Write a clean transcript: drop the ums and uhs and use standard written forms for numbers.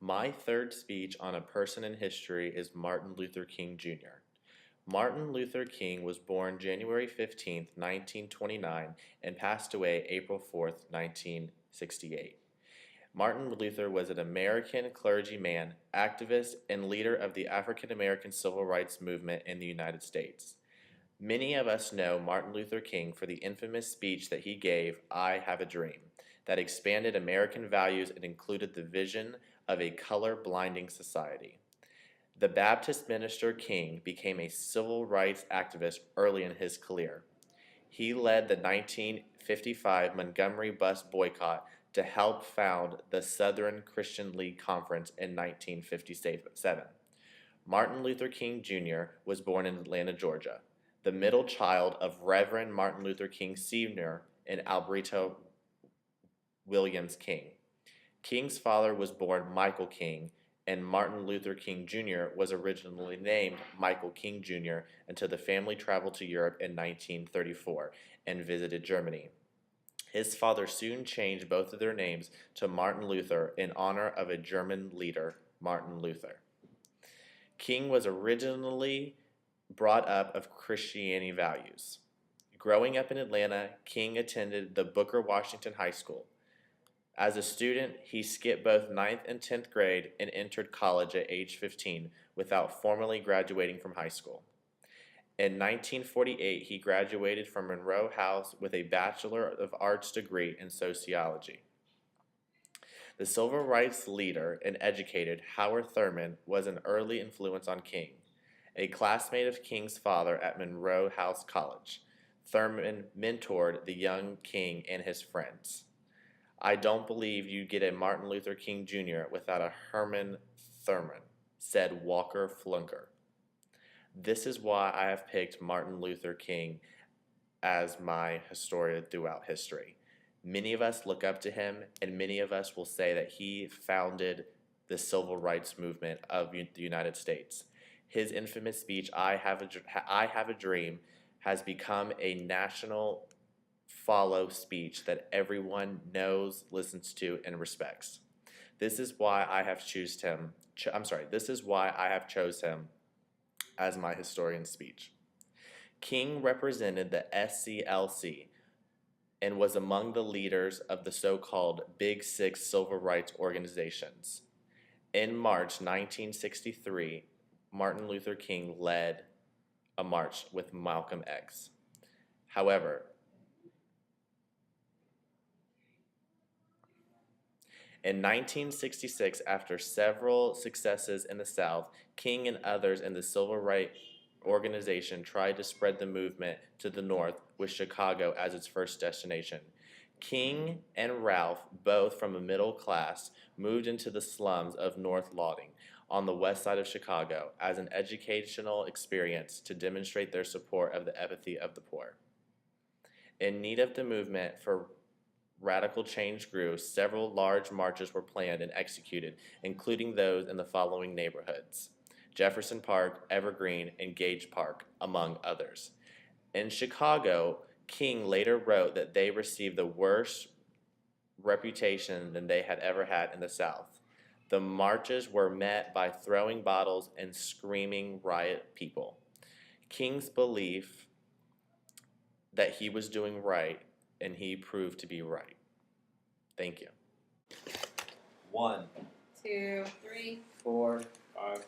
My third speech on a person in history is Martin Luther King Jr. Martin Luther King was born January 15th, 1929, and passed away April 4th, 1968. Martin Luther was an American clergyman, activist, and leader of the African American civil rights movement in the United States. Many of us know Martin Luther King for the infamous speech that he gave, I Have a Dream, that expanded American values and included the vision of a color blinding society. The Baptist minister King became a civil rights activist early in his career. He led the 1955 Montgomery bus boycott to help found the Southern Christian League Conference in 1957. Martin Luther King Jr. was born in Atlanta, Georgia, the middle child of Reverend Martin Luther King Sr. and Alberta Williams King. King's father was born Michael King, and Martin Luther King Jr. was originally named Michael King Jr. until the family traveled to Europe in 1934 and visited Germany. His father soon changed both of their names to Martin Luther in honor of a German leader, Martin Luther. King was originally brought up of Christianity values. Growing up in Atlanta, King attended the Booker Washington High School. As a student, he skipped both 9th and 10th grade and entered college at age 15 without formally graduating from high school. In 1948, he graduated from Monroe House with a Bachelor of Arts degree in sociology. The civil rights leader and educator Howard Thurman was an early influence on King. A classmate of King's father at Monroe House College, Thurman mentored the young King and his friends. I don't believe you get a Martin Luther King Jr. without a Herman Thurman, said Walker Flunker. This is why I have picked Martin Luther King as my historian throughout history. Many of us look up to him, and many of us will say that he founded the civil rights movement of the United States. His infamous speech, I Have a Dream, has become a national follow speech that everyone knows, listens to, and respects. This is why I have chose him as my historian speech. King represented the SCLC and was among the leaders of the so-called Big Six civil rights organizations. In March 1963, Martin Luther King led a march with Malcolm X. However, in 1966, after several successes in the South, King and others in the civil rights organization tried to spread the movement to the North, with Chicago as its first destination. King and Ralph, both from a middle class, moved into the slums of North Lauding on the west side of Chicago as an educational experience to demonstrate their support of the empathy of the poor. In need of the movement for radical change grew, several large marches were planned and executed, including those in the following neighborhoods: Jefferson Park, Evergreen, and Gage Park, among others. In Chicago, King later wrote that they received the worst reputation than they had ever had in the South. The marches were met by throwing bottles and screaming riot people. King's belief that he was doing right, and he proved to be right. Thank you. 1, 2, 3, 4, 5,